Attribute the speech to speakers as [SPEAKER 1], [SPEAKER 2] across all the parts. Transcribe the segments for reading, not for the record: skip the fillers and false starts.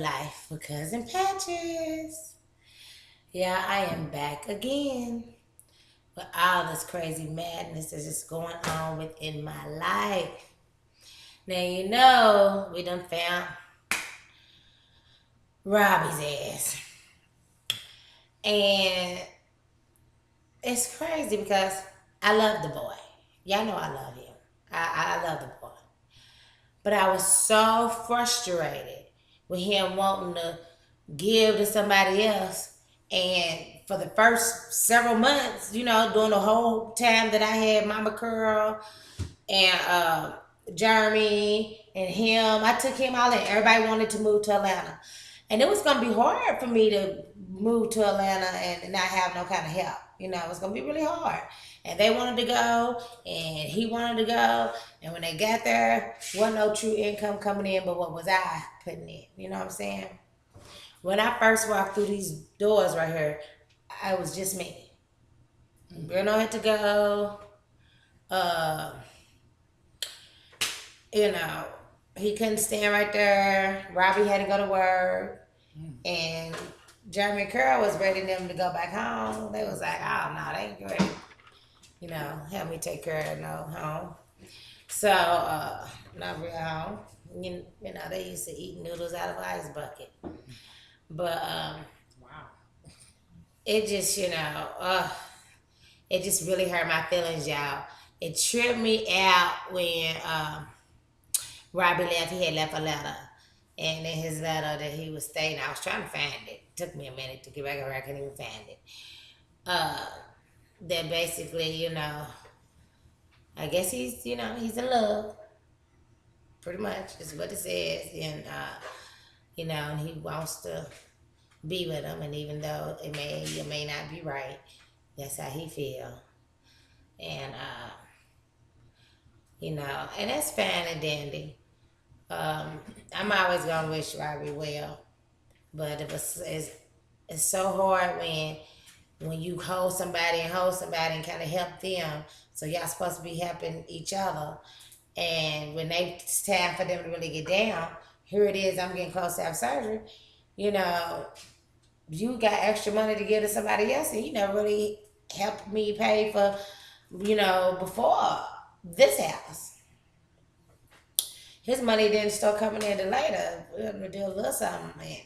[SPEAKER 1] life with Cousin Patches. Yeah, I am back again with all this crazy madness that's just going on within my life. Now you know we done found Robbie's ass. And it's crazy because I love the boy. Y'all know I love him. I love the boy. But I was so frustrated with him wanting to give to somebody else. And for the first several months, during the whole time that I had Mama Curl and Jeremy and him, I took him out and everybody wanted to move to Atlanta. And it was going to be hard for me to move to Atlanta and not have no kind of help. It was going to be really hard. And they wanted to go, and he wanted to go. And when they got there, wasn't no true income coming in, but what was I putting in? You know what I'm saying? When I first walked through these doors right here, I was just me. Bruno had to go. Uh, you know, he couldn't stand right there. Robbie had to go to work. And Jeremy and Curl was ready for them to go back home. They was like, oh, no, they ain't great. Help me take care of no home. So, not real home. They used to eat noodles out of an ice bucket. But, wow. It just, it just really hurt my feelings, y'all. It tripped me out when Robbie left. He had left a letter. And in his letter that he was stating, I was trying to find it. It took me a minute to get back over. I couldn't even find it. That basically, I guess he's in love. Pretty much is what it says. And, and he wants to be with him. And even though it may or may not be right, that's how he feel. And, and that's fine and dandy. I'm always gonna wish Robbie well, but it's so hard when you hold somebody and kind of help them. So y'all supposed to be helping each other, and when it's time for them to really get down, here it is. I'm getting close to have surgery. You got extra money to give to somebody else, and you never really helped me pay for, before this house. His money didn't start coming in till later. We're gonna do a little something,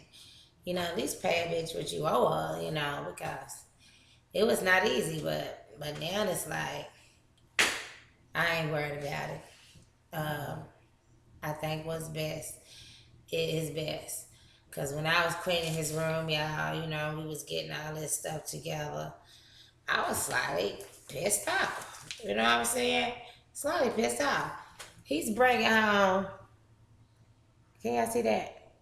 [SPEAKER 1] and at least pay a bitch what you owe her, because it was not easy. But now it's like I ain't worried about it. I think what's best is best. Cause when I was cleaning his room, y'all, we was getting all this stuff together. I was slightly pissed off. You know what I'm saying? Slightly pissed off. He's bringing home, can y'all see that?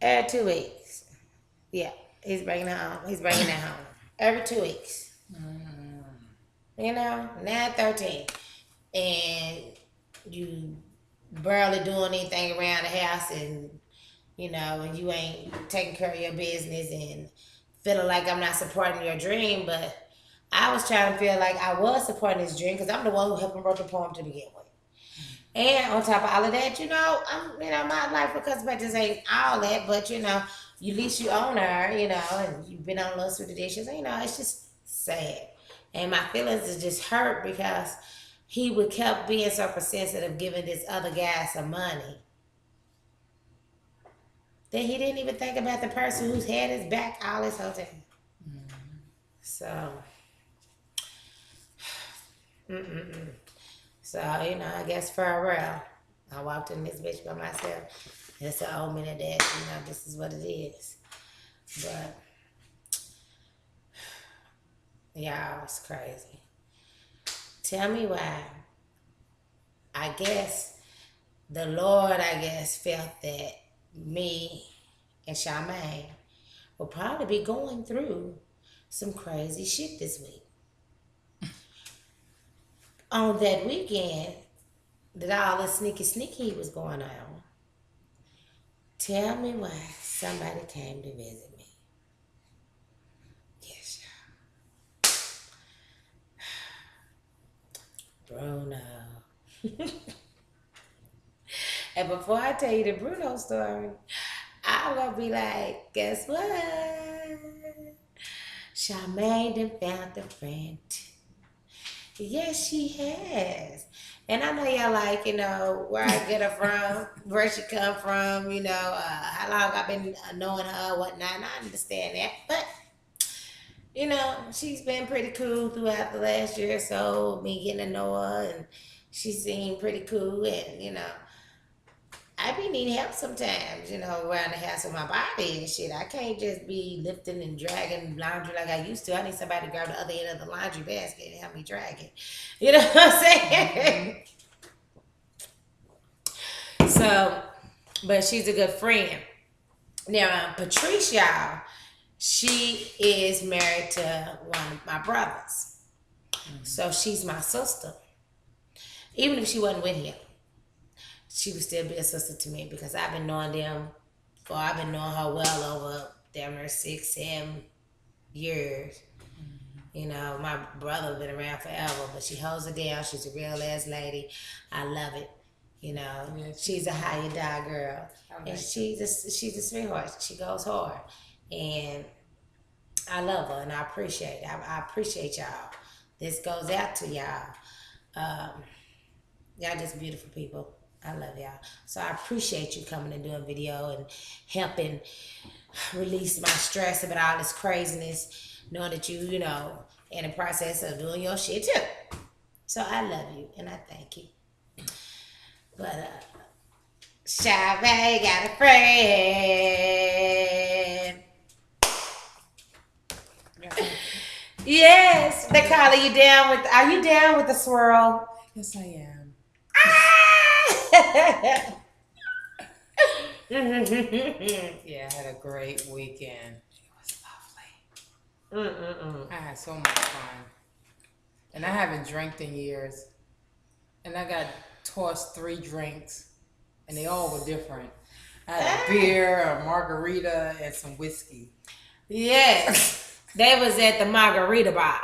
[SPEAKER 1] Every 2 weeks. Yeah, he's bringing it home. He's bringing it home. Every 2 weeks. Now 13. And you barely doing anything around the house and, and you ain't taking care of your business and feeling like I'm not supporting your dream. But I was trying to feel like I was supporting his dream because I'm the one who helped him wrote the poem to begin with. And on top of all of that, my life because I just ain't all that, but at least you own her, and you've been on those through the dishes, it's just sad. And my feelings is just hurt because he would kept being so persistent of giving this other guy some money. That he didn't even think about the person who's had his back all this whole time. So, So, I guess farewell. I walked in this bitch by myself. It's an old minute that, this is what it is. But, y'all, it's crazy. Tell me why. I guess the Lord, felt that me and Charmaine will probably be going through some crazy shit this week. On that weekend that all the sneaky was going on, tell me why somebody came to visit me. Yes, y'all. Bruno. And before I tell you the Bruno story, I I'm gonna be like, guess what? Charmaine done found the friend. Yes, she has. And I know y'all like, where I get her from, where she come from, how long I've been knowing her, whatnot. And I understand that. But, she's been pretty cool throughout the last year or so, me getting to know her. And she seemed pretty cool. And, I be needing help sometimes, around the house with my body and shit. I can't just be lifting and dragging laundry like I used to. I need somebody to grab the other end of the laundry basket and help me drag it. You know what I'm saying? So, but she's a good friend. Now, Patricia, she is married to one of my brothers. So she's my sister. Even if she wasn't with him, she would still be a sister to me because I've been knowing them, or I've been knowing her well over damn near 6-7 years. My brother been around forever, but she holds it down. She's a real ass lady. I love it. She's a high and die girl, and she's a sweetheart. She goes hard, and I love her, and I appreciate it. I appreciate y'all. This goes out to y'all. Y'all just beautiful people. I love y'all. So I appreciate you coming and doing video and helping release my stress about all this craziness, knowing that you, in the process of doing your shit too. So I love you and I thank you. But Chavez got a friend. Yes. They call you down with, are you down with the swirl?
[SPEAKER 2] Yes, I am. Yeah, I had a great weekend. It was lovely. I had so much fun. And I haven't drank in years. And I got tossed 3 drinks. And they all were different. I had a beer, a margarita, and some whiskey.
[SPEAKER 1] Yes. They was at the margarita bar.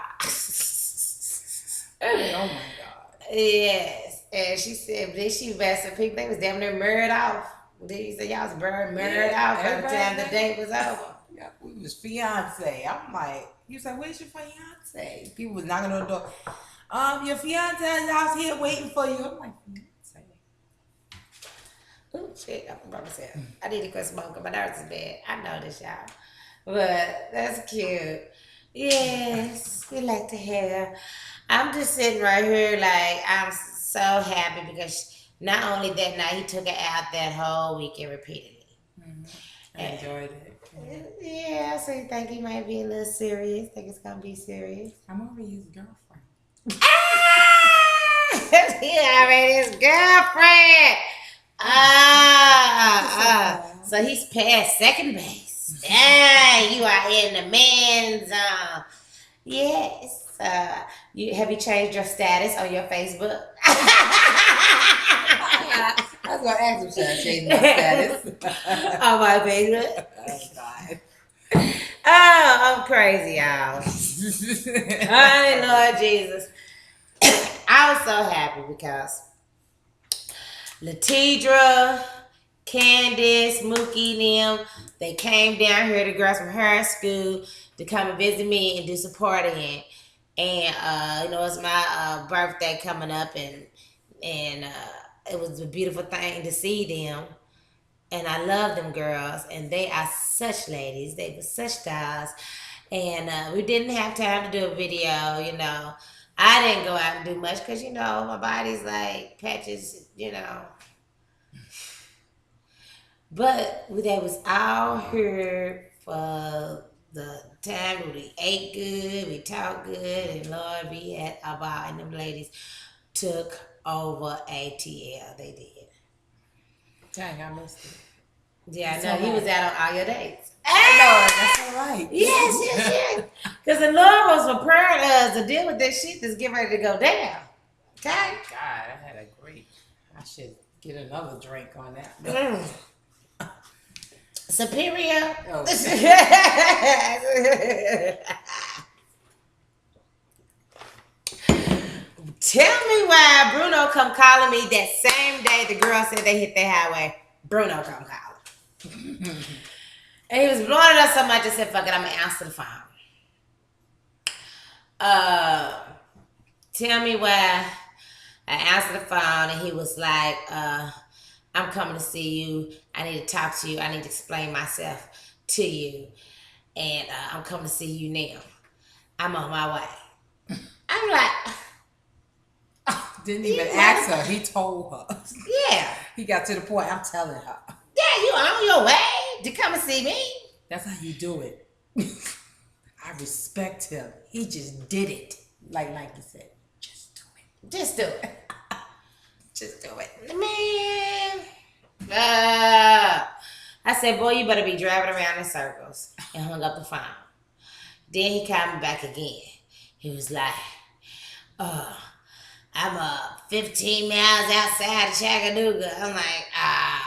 [SPEAKER 2] Oh my God.
[SPEAKER 1] Yes. And she said, then she met some people, they was damn near married off. Then you said y'all was married off by the time the date was over.
[SPEAKER 2] Yeah, we was fiance. I'm like, he was like, where's your fiance? People was knocking on the door. Your fiance is out here waiting for you. I'm like, fiance.
[SPEAKER 1] Oh shit, I'm about to say, I need to quit smoking. My nerves is bad. I know this, y'all. But that's cute. Yes, we like to have. I'm just sitting right here like I'm so happy because not only that night, he took her out that whole weekend repeatedly.
[SPEAKER 2] I enjoyed it.
[SPEAKER 1] Yeah, so you think he might be a little serious? Think it's gonna be serious?
[SPEAKER 2] I'm already his girlfriend.
[SPEAKER 1] He already his girlfriend. So he's past second base. You are in the men's zone. Yes. Have you changed your status on your Facebook?
[SPEAKER 2] I was gonna ask him, should I change my status?
[SPEAKER 1] On my Facebook.
[SPEAKER 2] Oh God.
[SPEAKER 1] Oh, I'm crazy, y'all. Honey, Lord Jesus. I was so happy because Latidra, Candace, Mookie, them, they came down here, the girls from her school, to come and visit me and do some partying. And it's my birthday coming up, and it was a beautiful thing to see them. And I love them girls, and they are such ladies. They were such stars. And we didn't have time to do a video, I didn't go out and do much because, my body's like patches, But they was all here for the time. We ate good, we talked good, and Lord, we had a ball. And them ladies took over ATL. They did.
[SPEAKER 2] Dang, I missed it.
[SPEAKER 1] Yeah, I know. He was out on all your dates.
[SPEAKER 2] I know, that's all right.
[SPEAKER 1] Yes. Because the Lord was preparing us to deal with this shit that's getting ready to go down. Okay?
[SPEAKER 2] God, I had a great. I should get another drink on that.
[SPEAKER 1] Superior.
[SPEAKER 2] Oh.
[SPEAKER 1] Tell me why Bruno come calling me that same day the girl said they hit the highway. Bruno come calling. And he was blowing it up so much, I said, fuck it, I'm going to answer the phone. Uh, Tell me why. I answered the phone and he was like, I'm coming to see you. I need to talk to you. I need to explain myself to you. And I'm coming to see you now. I'm on my way. I'm like,
[SPEAKER 2] Didn't even ask her. He told her.
[SPEAKER 1] yeah.
[SPEAKER 2] He got to the point, I'm telling her.
[SPEAKER 1] Yeah, you on your way to come and see me.
[SPEAKER 2] That's how you do it. I respect him. He just did it. Like Nike said, just do it.
[SPEAKER 1] Just do it.
[SPEAKER 2] Just do it.
[SPEAKER 1] Man. I said, boy, you better be driving around in circles. And hung up the phone. Then he called me back again. He was like, I'm 15 miles outside of Chattanooga. I'm like, I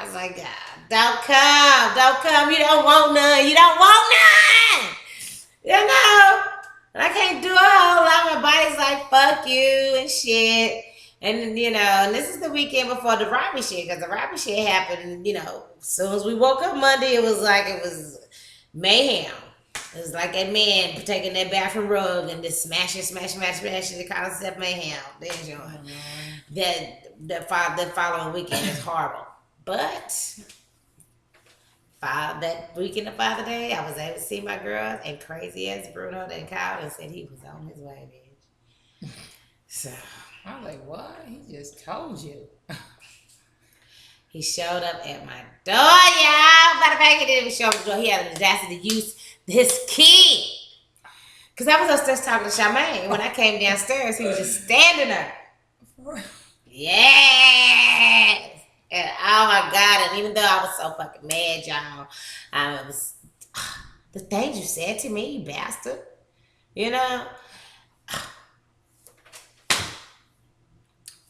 [SPEAKER 1] was like, don't come. You don't want none. You don't want none. You know? And I can't do a whole lot. My body's like, fuck you and shit. And, you know, and this is the weekend before the robbery shit, because the robbery shit happened, you know, as soon as we woke up Monday, it was mayhem. It was like that man taking that bathroom rug and just smashing. It called himself mayhem. There's your that following weekend is horrible. But that weekend of Father Day, I was able to see my girls, and crazy as Bruno then called and said he was on his way, bitch. So
[SPEAKER 2] I was like, what? He just told you.
[SPEAKER 1] he showed up at my door, y'all. Matter of fact, he didn't even show up at the door. He had the audacity to use his key. Because I was upstairs talking to Charmaine. When I came downstairs, he was just standing there. Yes. And oh my God. And even though I was so fucking mad, y'all, I was, the things you said to me, you bastard. You know?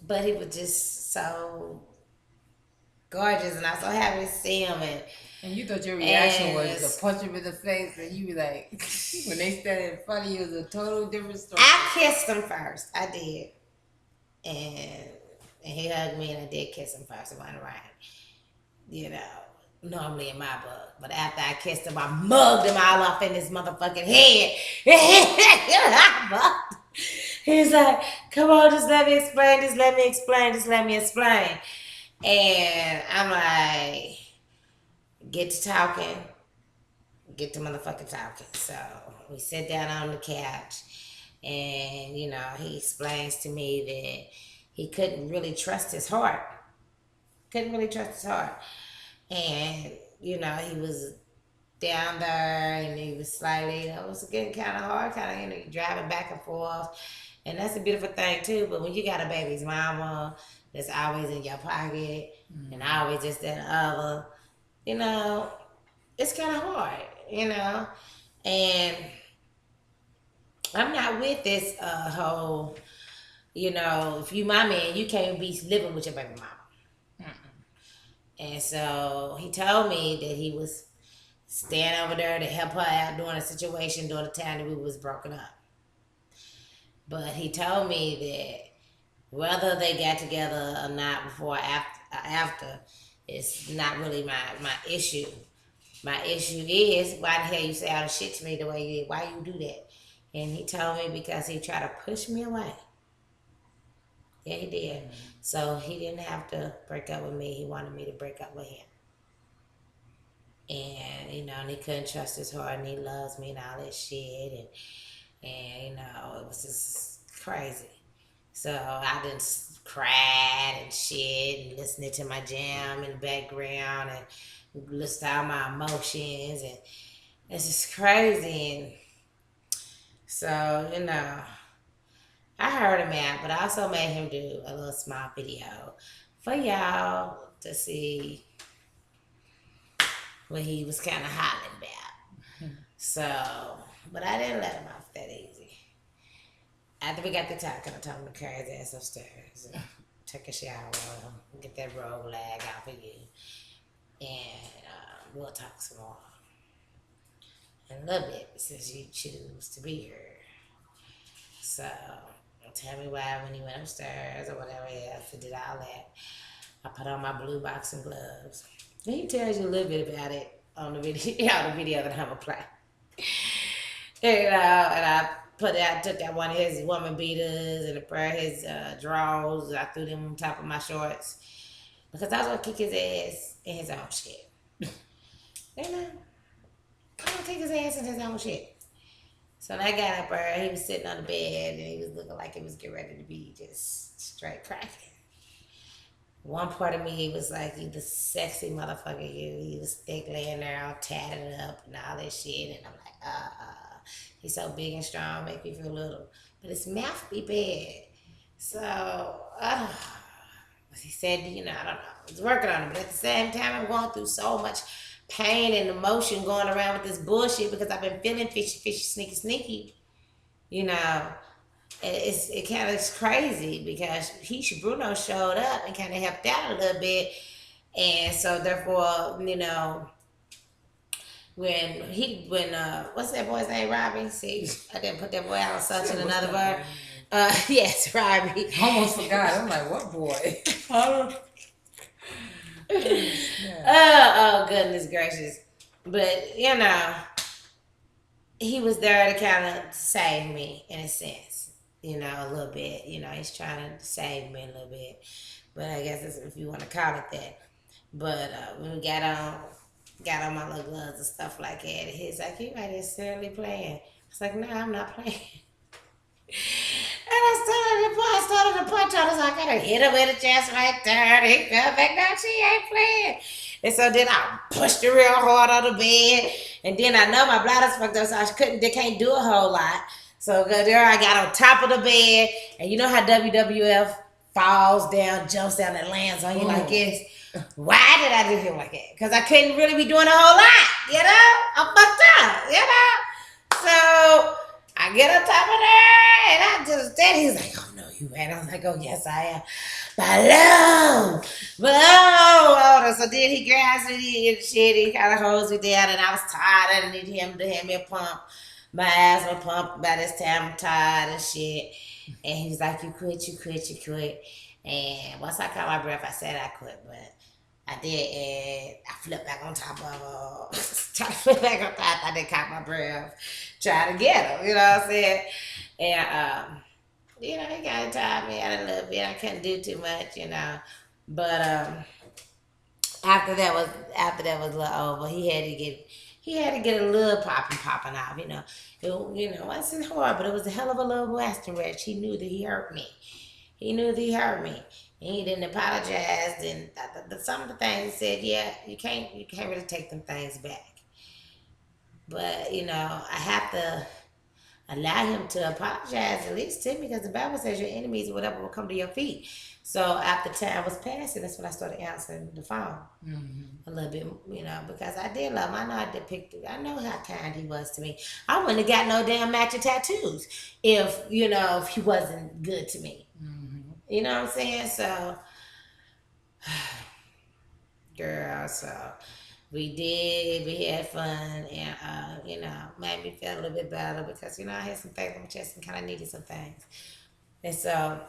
[SPEAKER 1] But he was just so gorgeous, and I was so happy to see him.
[SPEAKER 2] And you thought your reaction was to punch him in the face, and you be like, when they stand in front of you, it's a total different story.
[SPEAKER 1] I kissed him first. I did. And he hugged me, and I did kiss him first. It wasn't right. You know, normally in my book. But after I kissed him, I mugged him all off in his motherfucking head. He's like, come on, just let me explain. And I'm like, get to talking. Get to motherfucking talking. So we sit down on the couch, and, you know, he explains to me that he couldn't really trust his heart. And, you know, he was down there, and he was slightly, you know, it was getting kind of hard, you know, driving back and forth. And that's a beautiful thing, too. But when you got a baby's mama that's always in your pocket, and always just that other, you know, it's kind of hard, you know. And I'm not with this whole, you know, if you my man, you can't be living with your baby mama. And so he told me that he was staying over there to help her out during a situation during the time that we was broken up. But he told me that whether they got together or not before or after, it's not really my issue. My issue is, why the hell you say all the shit to me the way you did? Why you do that? And he told me because he tried to push me away. Yeah, he did. So he didn't have to break up with me. He wanted me to break up with him. And, you know, and he couldn't trust his heart, and he loves me and all that shit. And you know, it was just crazy. So I just cried and shit, and listening to my jam in the background, and list all my emotions, and it's just crazy. And so, you know, I heard him out, but I also made him do a little small video for y'all to see what he was kind of hollering about. So, but I didn't let him off that easy. After we got the talking, I told him to carry his ass upstairs and take a shower, get that road lag off of you, and we'll talk some more in a little bit since you choose to be here. So, tell me why when he went upstairs or whatever else, he did all that. I put on my blue boxing gloves. He tells you a little bit about it on the video, on the video that I'm gonna play. And I took out one of his woman beaters and a pair of his drawers. I threw them on top of my shorts because I was gonna kick his ass in his own shit. You know, I'm gonna kick his ass in his own shit. So when I got up there, he was sitting on the bed and he was looking like he was getting ready to be just straight cracking. One part of me was like, you the sexy motherfucker, you. He was thick laying there all tatted up and all that shit. And I'm like, he's so big and strong, make me feel little. But his mouth be big. So, he said, you know, I don't know. He's working on it. But at the same time, I'm going through so much pain and emotion going around with this bullshit because I've been feeling fishy, fishy, sneaky, sneaky. You know, it kind of is crazy because Bruno showed up and kind of helped out a little bit. And so therefore, you know, when what's that boy's name, Robbie? See, I didn't put that boy out on such in another word. Yes, Robbie.
[SPEAKER 2] I almost forgot. I'm like, what boy?
[SPEAKER 1] Oh, goodness gracious. But, you know, he was there to kind of save me in a sense, you know, a little bit. You know, he's trying to save me a little bit. But I guess that's if you want to call it that. But when we got on my little gloves and stuff like that, he's like, you ain't necessarily playing. I was like, no, I'm not playing. And I started to punch on her, so I gotta hit him in the chest right there. And he fell back down, she ain't playing. And so then I pushed her real hard on the bed. And then I know my bladder's fucked up, so they can't do a whole lot. So there I got on top of the bed. And you know how WWF falls down, jumps down, and lands on you like this? Why did I do him like that? Because I couldn't really be doing a whole lot, you know? I'm fucked up, you know? So I get on top of there, and I just did. He's like, oh, no, you ain't. I was like, oh, yes, I am. Below. So then he grabs me and shit. He kind of holds me down, and I was tired. I needed him to hand me a pump. My asthma pump. By this time, I'm tired and shit. And he's like, you quit. And once I caught my breath, I said I quit, but I did, and I flipped back on top of tried to flip back on top. I didn't catch my breath, try to get him, you know what I'm saying? And, you know, he kind of tired me out a little bit. I couldn't do too much, you know. But after that was a little over, he had to get a little popping off, you know. It wasn't hard, but it was a hell of a little Western wretch. He knew that he hurt me. And he didn't apologize. And some of the things he said, yeah, you can't really take them things back. But, you know, I have to allow him to apologize at least to me because the Bible says your enemies or whatever will come to your feet. So after time was passing, that's when I started answering the phone a little bit, you know, because I did love him. I know I depicted, I know how kind he was to me. I wouldn't have got no damn matching tattoos if he wasn't good to me. You know what I'm saying? So, girl, so we had fun, and made me feel a little bit better because I had some things on my chest and kind of needed some things. And so,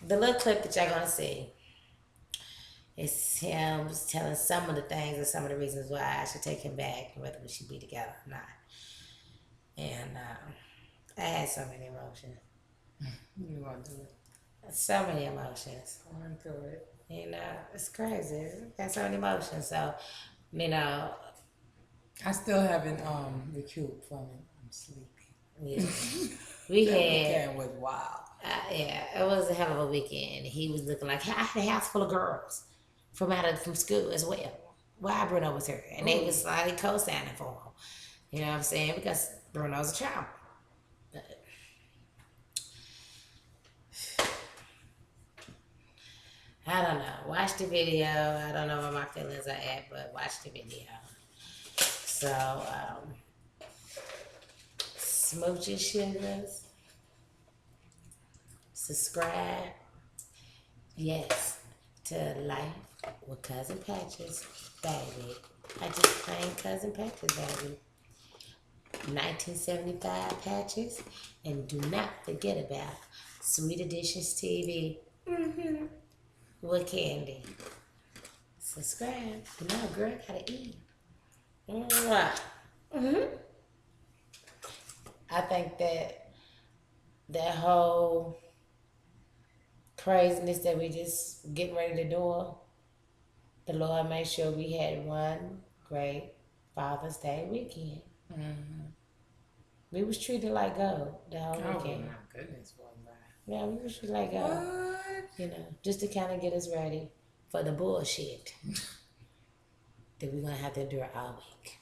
[SPEAKER 1] the little clip that y'all gonna see is him telling some of the things and some of the reasons why I should take him back and whether we should be together or not. And I had so many emotions.
[SPEAKER 2] You want to do it?
[SPEAKER 1] So many emotions.
[SPEAKER 2] I want to do it.
[SPEAKER 1] It's crazy. Got so many emotions. So,
[SPEAKER 2] I still haven't recouped from it. I'm sleepy.
[SPEAKER 1] Yeah. We
[SPEAKER 2] That
[SPEAKER 1] had.
[SPEAKER 2] weekend was wild.
[SPEAKER 1] Yeah, it was a hell of a weekend. He was looking like I had a house full of girls from school as well. Why Bruno was here, and they was slightly co-signing for him. You know what I'm saying? Because Bruno's a child. I don't know. Watch the video. I don't know where my feelings are at, but watch the video. So, smooch your sugars. Subscribe. Yes. To Life with Cousin Patches, baby. I just claimed Cousin Patches, baby. 1975 Patches. And do not forget about Sweet Additions TV. With Candy. Subscribe. You know, a girl gotta eat. Mm-hmm. I think that whole craziness that we just getting ready to do, the Lord made sure we had one great Father's Day weekend.
[SPEAKER 2] Mm-hmm.
[SPEAKER 1] We was treated like gold the whole
[SPEAKER 2] Oh
[SPEAKER 1] weekend.
[SPEAKER 2] my goodness, wasn't I?
[SPEAKER 1] Yeah, we was treated like gold.
[SPEAKER 2] What?
[SPEAKER 1] You know, just to kind of get us ready for the bullshit that we're gonna have to endure all week.